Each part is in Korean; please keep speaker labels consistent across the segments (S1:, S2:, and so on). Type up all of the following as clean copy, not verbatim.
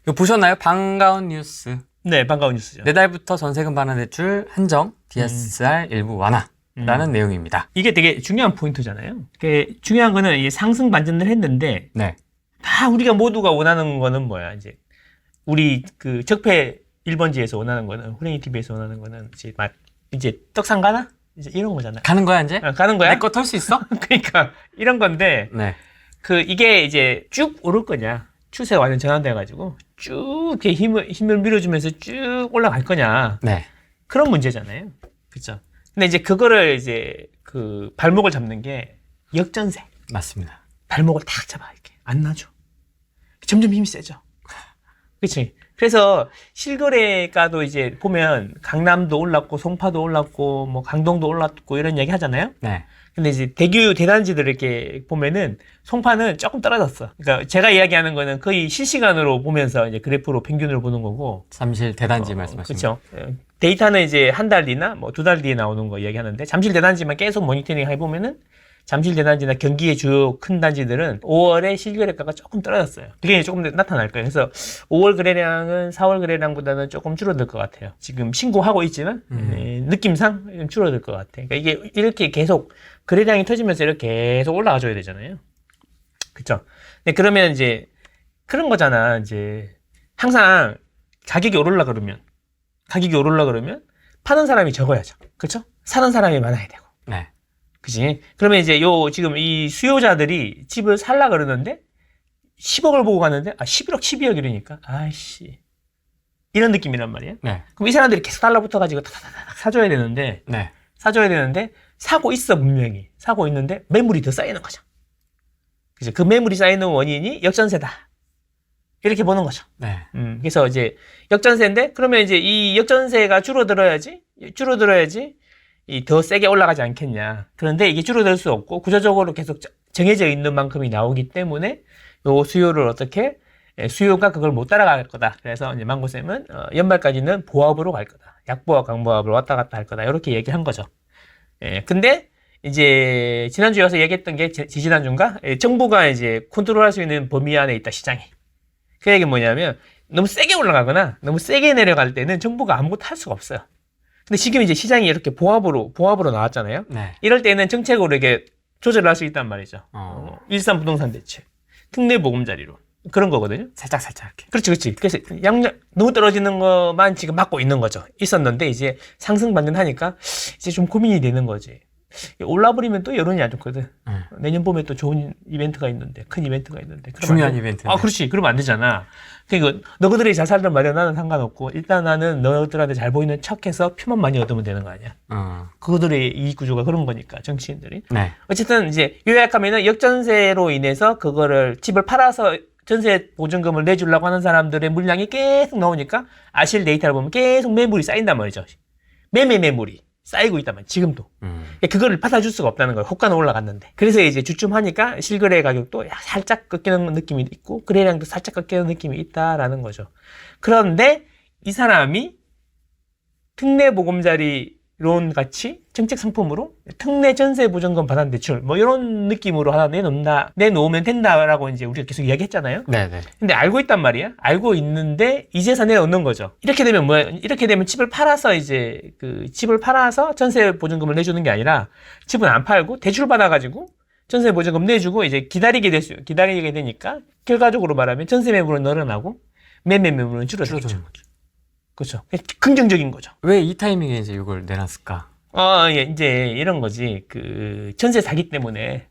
S1: 이거 보셨나요? 반가운 뉴스.
S2: 네, 반가운 뉴스죠.
S1: 내달부터 전세금 반환 대출 한정, DSR 일부 완화라는 내용입니다.
S2: 이게 되게 중요한 포인트잖아요. 중요한 거는 이 상승 반전을 했는데
S1: 네.
S2: 다 우리가 모두가 원하는 거는 뭐야? 이제 우리 그 적폐 1번지에서 원하는 거는 호랭이 TV에서 원하는 거는 이제 떡상 가나? 이제 이런 거잖아요.
S1: 가는 거야 이제?
S2: 가는 거야?
S1: 내 거 털 수 있어?
S2: 그러니까 이런 건데
S1: 네.
S2: 이게 이제 쭉 오를 거냐? 추세가 완전 전환돼 가지고 쭉 이렇게 힘을 밀어주면서 쭉 올라갈 거냐?
S1: 네.
S2: 그런 문제잖아요. 그렇죠? 근데 이제 그거를 이제 그 발목을 잡는 게 역전세.
S1: 맞습니다.
S2: 발목을 탁 잡아 이렇게 안 놔줘. 점점 힘이 세져. 그렇지? 그래서 실거래가도 이제 보면 강남도 올랐고 송파도 올랐고 뭐 강동도 올랐고 이런 얘기 하잖아요.
S1: 네.
S2: 근데 이제 대규 대단지들 이렇게 보면은 송파는 조금 떨어졌어. 그러니까 제가 이야기하는 거는 거의 실시간으로 보면서 이제 그래프로 평균을 보는 거고.
S1: 잠실 대단지 말씀하시는
S2: 그렇죠. 데이터는 이제 한 달 뒤나 뭐 두 달 뒤에 나오는 거 이야기하는데 잠실 대단지만 계속 모니터링 해보면은 잠실 대단지나 경기의 주요 큰 단지들은 5월에 실거래가가 조금 떨어졌어요. 그게 조금 나타날 거예요. 그래서 5월 거래량은 4월 거래량보다는 조금 줄어들 것 같아요. 지금 신고하고 있지만 느낌상 줄어들 것 같아요. 그러니까 이게 이렇게 계속 거래량이 터지면서 이렇게 계속 올라가줘야 되잖아요. 그렇죠? 근데 그러면 이제 그런 거잖아. 이제 항상 가격이 오르려 그러면 파는 사람이 적어야죠. 그렇죠? 사는 사람이 많아야 되고.
S1: 네.
S2: 그치? 그러면 이제 지금 이 수요자들이 집을 살라 그러는데 10억을 보고 갔는데 11억, 12억 이러니까 아이씨 이런 느낌이란 말이야.
S1: 네.
S2: 그럼 이 사람들이 계속 달라붙어가지고 타다다닥 사줘야 되는데
S1: 네.
S2: 사고 있어 분명히 사고 있는데 매물이 더 쌓이는 거죠. 그죠? 그 매물이 쌓이는 원인이 역전세다. 이렇게 보는 거죠.
S1: 네.
S2: 그래서 이제 역전세인데 그러면 이제 이 역전세가 줄어들어야지 더 세게 올라가지 않겠냐. 그런데 이게 줄어들 수 없고 구조적으로 계속 정해져 있는 만큼이 나오기 때문에 요 수요를 수요가 그걸 못 따라갈 거다. 그래서 이제 망고쌤은 연말까지는 보합으로 갈 거다. 약보합, 강보합으로 왔다 갔다 할 거다. 이렇게 얘기한 거죠. 근데 이제 지난주에 와서 얘기했던 게 지지난주인가? 정부가 이제 컨트롤할 수 있는 범위 안에 있다, 시장이. 그 얘기는 뭐냐면 너무 세게 올라가거나 너무 세게 내려갈 때는 정부가 아무것도 할 수가 없어요. 근데 지금 이제 시장이 이렇게 보합으로 나왔잖아요.
S1: 네.
S2: 이럴 때는 정책으로 이렇게 조절을 할 수 있단 말이죠. 일산 부동산 대책, 특례 보금자리로 그런 거거든요.
S1: 살짝 이렇게.
S2: 그렇지. 그래서 너무 떨어지는 것만 지금 막고 있는 거죠. 있었는데 이제 상승 반전하니까 이제 좀 고민이 되는 거지. 올라버리면 또 여론이 안 좋거든. 내년 봄에 또 좋은 이벤트가 있는데, 큰 이벤트가 있는데.
S1: 중요한 이벤트.
S2: 그렇지. 그러면 안 되잖아. 그러니까 너희들이 잘 살든 말이야 나는 상관없고 일단 나는 너희들한테 잘 보이는 척해서 표만 많이 얻으면 되는 거 아니야. 그들의 이익 구조가 그런 거니까 정치인들이.
S1: 네.
S2: 어쨌든 이제 요약하면은 역전세로 인해서 그거를 집을 팔아서 전세 보증금을 내주려고 하는 사람들의 물량이 계속 나오니까 아실 데이터를 보면 계속 매물이 쌓인단 말이죠. 매물이 쌓이고 있단 말이에요. 지금도. 그거를 받아줄 수가 없다는 거예요. 호가는 올라갔는데. 그래서 이제 주춤 하니까 실거래 가격도 살짝 꺾이는 느낌이 있고 거래량도 살짝 꺾이는 느낌이 있다라는 거죠. 그런데 이 사람이 특례 보금자리론 같이 정책 상품으로 특례 전세 보증금 반환 대출 뭐 이런 느낌으로 하나 내놓으면 된다라고 이제 우리가 계속 이야기했잖아요.
S1: 네네.
S2: 근데 알고 있단 말이야. 알고 있는데 이제서 내놓는 거죠. 이렇게 되면 이렇게 되면 집을 팔아서 전세 보증금을 내주는 게 아니라 집은 안 팔고 대출 받아가지고 전세 보증금 내주고 이제 기다리게 되니까 결과적으로 말하면 전세 매물은 늘어나고 매매 매물은 줄어들죠. 그렇죠. 긍정적인 거죠.
S1: 왜 이 타이밍에 이제 이걸 내놨을까?
S2: 이제 이런 거지. 전세 사기 때문에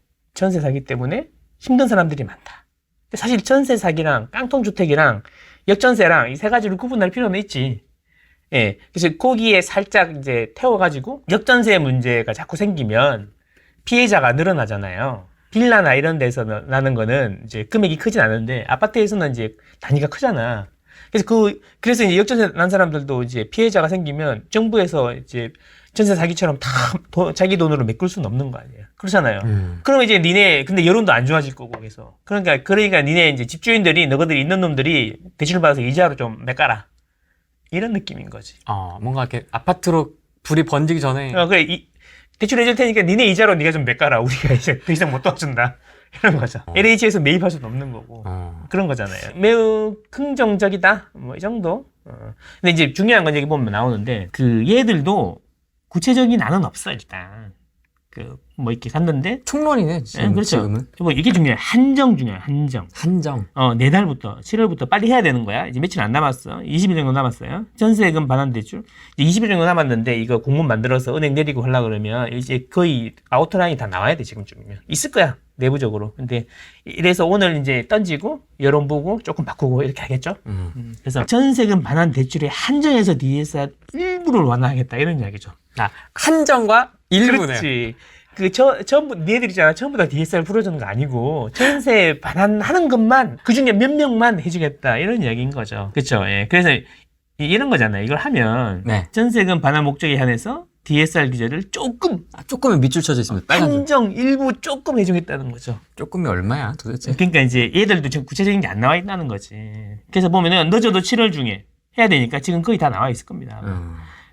S2: 힘든 사람들이 많다. 근데 사실 전세 사기랑 깡통주택이랑 역전세랑 이 세 가지를 구분할 필요는 있지. 그래서 거기에 살짝 이제 태워가지고 역전세 문제가 자꾸 생기면 피해자가 늘어나잖아요. 빌라나 이런 데서 나는 거는 이제 금액이 크진 않은데 아파트에서는 이제 단위가 크잖아. 그래서 이제 역전세 난 사람들도 이제 피해자가 생기면 정부에서 이제 전세 사기처럼 다 자기 돈으로 메꿀 수는 없는 거 아니에요. 그렇잖아요. 그러면 이제 근데 여론도 안 좋아질 거고, 그러니까 니네 이제 집주인들이, 너희들이 있는 놈들이 대출 받아서 이자로 좀 메꿔라. 이런 느낌인 거지.
S1: 뭔가 이렇게 아파트로 불이 번지기 전에.
S2: 그래, 대출 해줄 테니까 니네 이자로 네가 좀 메꿔라. 우리가 이제 더 이상 못 도와준다. 이런 거죠. LH에서 매입할 수도 없는 거고. 그런 거잖아요. 매우 긍정적이다. 뭐 이 정도. 근데 이제 중요한 건 여기 보면 나오는데 그 얘들도 구체적인 안은 없어 일단. 그 뭐 이렇게 갔는데
S1: 총론이네 지금.
S2: 그렇죠.
S1: 지금은.
S2: 뭐 이게 중요해. 한정 중요해. 한정.
S1: 한정.
S2: 내달부터 7월부터 빨리 해야 되는 거야. 이제 며칠 안 남았어. 20일 정도 남았어요. 전세금 반환 대출. 이제 20일 정도 남았는데 이거 공문 만들어서 은행 내리고 하려 그러면 이제 거의 아웃라인이 다 나와야 돼 지금쯤이면. 있을 거야. 내부적으로. 근데 이래서 오늘 이제 던지고 여론 보고 조금 바꾸고 이렇게 하겠죠. 그래서 전세금 반환 대출에 한정해서 DSR 일부를 완화하겠다 이런 이야기죠.
S1: 한정과 일부네요.
S2: 그렇지. 전부, 니네들 있잖아. 전부 다 DSR 풀어주는 거 아니고, 전세 반환하는 것만, 그 중에 몇 명만 해주겠다. 이런 이야기인 거죠. 그쵸. 예. 그래서, 이런 거잖아요. 이걸 하면,
S1: 네.
S2: 전세금 반환 목적에 한해서 DSR 규제를
S1: 조금은 밑줄 쳐져 있습니다. 빨간 줄.
S2: 한정 일부 조금 해주겠다는 거죠.
S1: 조금이 얼마야 도대체?
S2: 그러니까 이제 얘들도 지금 구체적인 게 안 나와 있다는 거지. 그래서 보면은, 늦어도 7월 중에 해야 되니까 지금 거의 다 나와 있을 겁니다.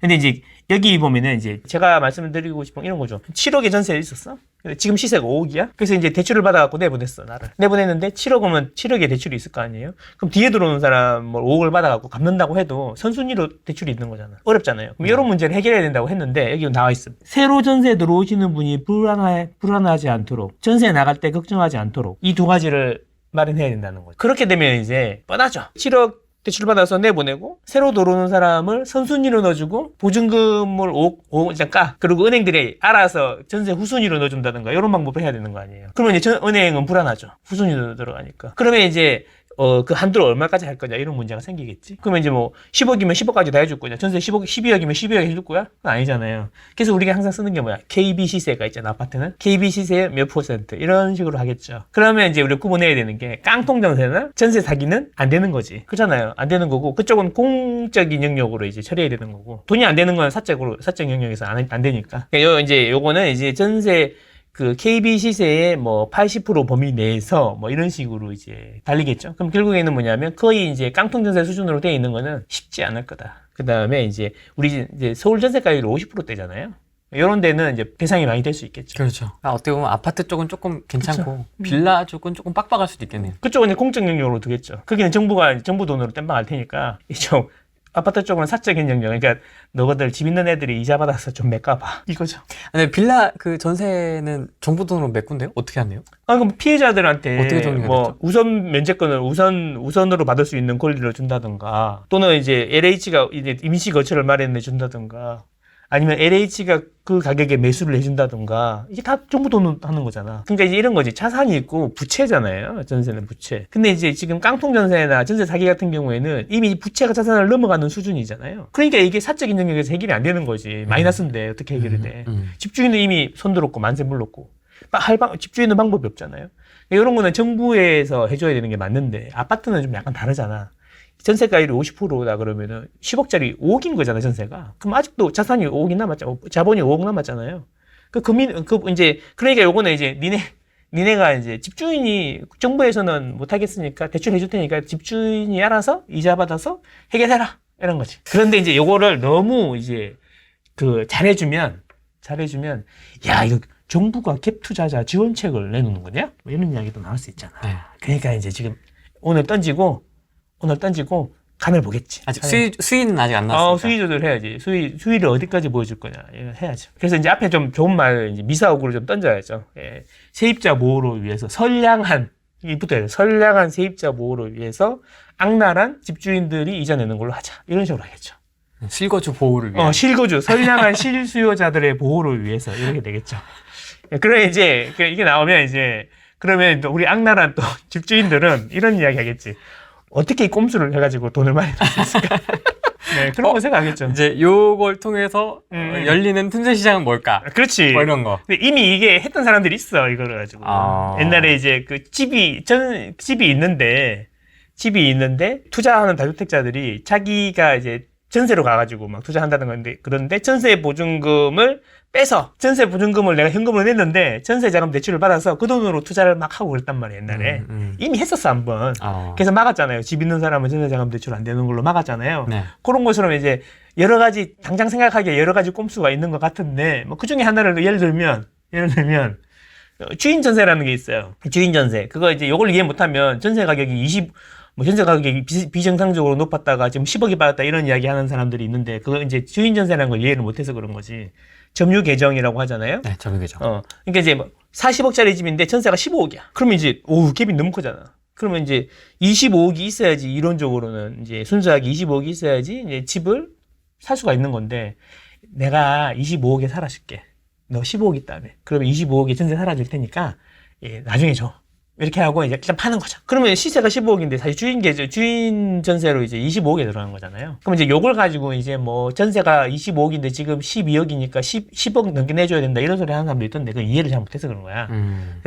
S2: 근데 이제 여기 보면은 이제 제가 말씀드리고 싶은 이런 거죠. 7억의 전세 있었어? 지금 시세가 5억이야? 그래서 이제 대출을 받아갖고 내보냈어, 나를. 내보냈는데 7억이면 7억의 대출이 있을 거 아니에요? 그럼 뒤에 들어오는 사람 뭐 5억을 받아갖고 갚는다고 해도 선순위로 대출이 있는 거잖아. 어렵잖아요. 그럼 이런 문제를 해결해야 된다고 했는데 여기 나와 있어. 새로 전세 들어오시는 분이 불안하지 않도록, 전세 나갈 때 걱정하지 않도록 이 두 가지를 마련해야 된다는 거죠. 그렇게 되면 이제 뻔하죠. 7억 대출 받아서 내보내고 새로 들어오는 사람을 선순위로 넣어주고 보증금을 5억 이상 까 그리고 은행들이 알아서 전세 후순위로 넣어준다든가 이런 방법을 해야 되는 거 아니에요. 그러면 이제 은행은 불안하죠. 후순위로 들어가니까. 그러면 이제 그 한도를 얼마까지 할 거냐 이런 문제가 생기겠지. 그러면 이제 뭐 10억이면 10억까지 다 해줄 거냐. 전세 12억이면 12억 해줄 거야? 그건 아니잖아요. 그래서 우리가 항상 쓰는 게 뭐야? KB 시세가 있잖아. 아파트는 KB 시세 몇 %? 이런 식으로 하겠죠. 그러면 이제 우리가 구분해야 되는 게 깡통 전세나 전세 사기는 안 되는 거지. 그렇잖아요. 안 되는 거고 그쪽은 공적인 영역으로 이제 처리해야 되는 거고 돈이 안 되는 건 사적 영역에서 안 되니까. 그러니까 이제 요거는 이제 전세 그 KB 시세의 뭐 80% 범위 내에서 뭐 이런 식으로 이제 달리겠죠. 그럼 결국에는 뭐냐면 거의 이제 깡통 전세 수준으로 되어 있는 거는 쉽지 않을 거다. 그 다음에 이제 우리 이제 서울 전세가율 50%대잖아요. 이런 데는 이제 대상이 많이 될 수 있겠죠.
S1: 그렇죠. 어떻게 보면 아파트 쪽은 조금 괜찮고 빌라 쪽은 조금 빡빡할 수도 있겠네요.
S2: 그쪽은 이제 공적 영역으로 두겠죠. 거기는 정부 돈으로 땜빵할 테니까 이쪽 아파트 쪽은 사적인 영역. 그러니까 너희들 집 있는 애들이 이자 받아서 좀 메꿔봐 이거죠.
S1: 근데 빌라 그 전세는 정부 돈으로 메꾼대요? 어떻게 하네요?
S2: 그럼 피해자들한테
S1: 어떻게 정리가
S2: 뭐
S1: 됐죠?
S2: 우선 면제권을 우선으로 받을 수 있는 권리를 준다든가 또는 이제 LH가 이제 임시 거처를 마련해 준다든가 아니면 LH가 그 가격에 매수를 해준다든가 이게 다 정부 돈으로 하는 거잖아. 그러니까 이제 이런 거지. 자산이 있고 부채잖아요. 전세는 부채. 근데 이제 지금 깡통 전세나 전세 사기 같은 경우에는 이미 부채가 자산을 넘어가는 수준이잖아요. 그러니까 이게 사적인 영역에서 해결이 안 되는 거지. 마이너스인데 어떻게 해결이 돼? 집주인은 이미 손 들었고 만세 물렀고 집주인은 방법이 없잖아요. 이런 거는 정부에서 해줘야 되는 게 맞는데 아파트는 좀 약간 다르잖아. 전세가율이 50%다 그러면은 10억짜리 5억인 거잖아, 전세가. 그럼 아직도 자산이 5억이 남았잖아. 자본이 5억 남았잖아요. 이제, 그러니까 요거는 이제 니네가 이제 집주인이 정부에서는 못 하겠으니까 대출 해줄 테니까 집주인이 알아서 이자 받아서 해결해라. 이런 거지. 그런데 이제 요거를 너무 이제 잘해주면, 야, 이거 정부가 갭 투자자 지원책을 내놓는 거냐? 뭐 이런 이야기도 나올 수 있잖아.
S1: 네.
S2: 그러니까 이제 지금 오늘 던지고 간을 보겠지.
S1: 아직 수위는 아직 안 나왔으니까.
S2: 수위 조절해야지. 수위를 어디까지 보여줄 거냐. 이거 해야죠. 그래서 이제 앞에 좀 좋은 말, 이제 미사옥으로 좀 던져야죠. 예. 세입자 보호를 위해서 선량한 세입자 보호를 위해서 악랄한 집주인들이 이자 내는 걸로 하자. 이런 식으로 하겠죠.
S1: 실거주 보호를 위해.
S2: 선량한 실수요자들의 보호를 위해서 이렇게 되겠죠. 예, 그래 이제 이게 나오면 이제 그러면 또 우리 악랄한 또 집주인들은 이런 이야기 하겠지. 어떻게 이 꼼수를 해가지고 돈을 많이 벌 수 있을까? 네, 그런 거 생각하겠죠.
S1: 이제 요걸 통해서 열리는 틈새 시장은 뭘까?
S2: 그렇지.
S1: 뭐 이런 거.
S2: 근데 이미 이게 했던 사람들이 있어, 이거를 가지고. 옛날에 이제 집이 있는데 투자하는 다주택자들이 자기가 이제 전세로 가가지고 막 투자한다는 건데, 그런데 전세 보증금을 빼서 전세 보증금을 내가 현금으로 냈는데 전세 자금 대출을 받아서 그 돈으로 투자를 막 하고 그랬단 말이야, 옛날에. 이미 했었어, 한번. 그래서 막았잖아요. 집 있는 사람은 전세 자금 대출 안 되는 걸로 막았잖아요.
S1: 네.
S2: 그런 것처럼 이제 여러 가지, 당장 생각하기에 여러 가지 꼼수가 있는 것 같은데, 뭐 그 중에 하나를 예를 들면 주인 전세라는 게 있어요. 주인 전세. 그거 이제 요걸 이해 못하면 전세 가격이 전세 가격이 비정상적으로 높았다가 지금 10억이 받았다 이런 이야기 하는 사람들이 있는데 그거 이제 주인 전세라는 걸 이해를 못해서 그런 거지. 점유 개정이라고 하잖아요.
S1: 네, 점유계정.
S2: 그러니까 이제 40억짜리 집인데 전세가 15억이야. 그러면 이제 갭이 너무 크잖아. 그러면 이제 25억이 있어야지 이론적으로는 이제 순수하게 25억이 있어야지 이제 집을 살 수가 있는 건데 내가 25억에 살아줄게. 너 15억 있다며. 그러면 25억에 전세 살아줄 테니까 나중에 줘. 이렇게 하고 이제 일단 파는 거죠. 그러면 시세가 15억인데 사실 주인 전세로 이제 25억에 들어간 거잖아요. 그럼 이제 요걸 가지고 이제 뭐 전세가 25억인데 지금 12억이니까 10억 넘게 내줘야 된다 이런 소리 하는 사람도 있던데 그건 이해를 잘 못해서 그런 거야.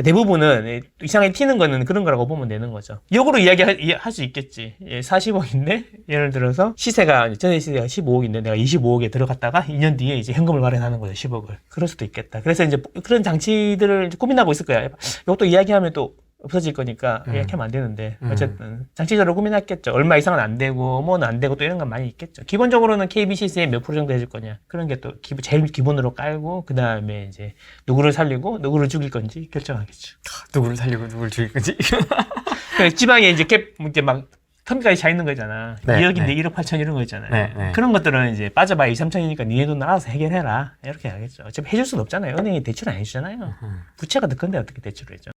S2: 대부분은 이상하게 튀는 거는 그런 거라고 보면 되는 거죠. 역으로 이야기할 수 있겠지. 40억인데 예를 들어서 전세 시세가 15억인데 내가 25억에 들어갔다가 2년 뒤에 이제 현금을 마련하는 거죠. 10억을. 그럴 수도 있겠다. 그래서 이제 그런 장치들을 고민하고 있을 거야. 이것도 이야기하면 또 없어질 거니까 이야기하면 안 되는데 어쨌든 장치적으로 고민했겠죠. 얼마 이상은 안 되고 뭐는 안 되고 또 이런 건 많이 있겠죠. 기본적으로는 KB 시세에 몇 프로 정도 해줄 거냐 그런 게 또 제일 기본으로 깔고 그 다음에 이제 누구를 살리고 누구를 죽일 건지 결정하겠죠.
S1: 누구를 살리고 누구를 죽일 건지.
S2: 지방에 이제 이제 막 텀까지 차 있는 거잖아.
S1: 네,
S2: 2억인데
S1: 네.
S2: 1억 8천 이런 거 있잖아요.
S1: 네.
S2: 그런 것들은 이제 빠져봐야 2, 3천이니까 니네 돈 알아서 해결해라 이렇게 하겠죠. 어차피 해줄 수는 없잖아요. 은행이 대출 안 해주잖아요. 부채가 더 큰데 어떻게 대출을 해줘.